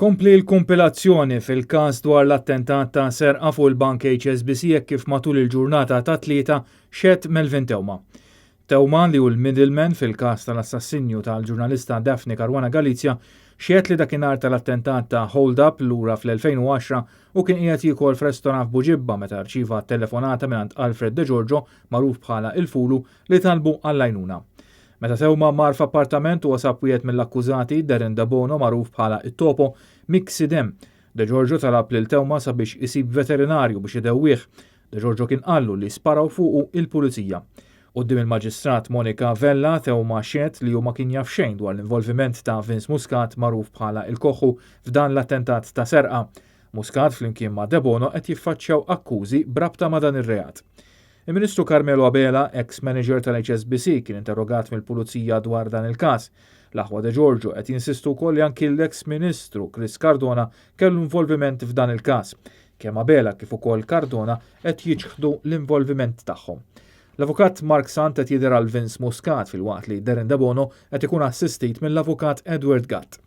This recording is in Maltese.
Tkompli l-kompilazzjoni fil-każ dwar l-attentat ta' serqa fuq il-Bank HSBC hekk kif matul il-ġurnata ta' tlieta xedt Melvin Tewma. Tewma li hu l-middleman fil-każ tal-assassinju tal-ġurnalista Daphne Caruana Galizia xiet li dakinhar tal-attentat ta' hold up lura fl-2010 u kien qiegħed jiekol f'restorant f'Buġibba meta rċieva telefonata mingħand Alfred De Giorgio magħruf bħala Il-Fulu li talbu għall-għajnuna. Meta Tewma mar f'appartament u wasab wieħed mill-akkużati Darren De Bono magħruf bħala it-Topo Mixidem. De Giorgio talab lil Tewma sabiex isib veterinarju biex idewwih. De Giorgio kien qallu li sparaw fuqu il-pulizija. Quddiem il-Maġistrat Monika Vella Tewma xiet li hu ma kien jaf xejn dwar l-involviment ta' Vince Muscat magħruf bħala il-Koħu f'dan l-attentat ta' serqa. Muscat flimkien ma' De Bono qed jiffaċċjaw akkużi brabta ma' dan ir-reat. Il-Ministru Carmelo Abela, ex-manager tal-HSBC, kien interrogat mill-Pulizija dwar dan il-każ. L-aħwa De Giorgio qed jinsistu wkoll li anki l-ex-Ministru Chris Cardona kellu involviment f'dan il-każ. Kemm Abela kif ukoll Cardona qed jiġħdu l-involviment tagħhom. L-avukat Mark Sant qed jidher għal Vince Muscat fil-waqt li Darren De Bono qed ikun assistit mill-avukat Edward Gatt.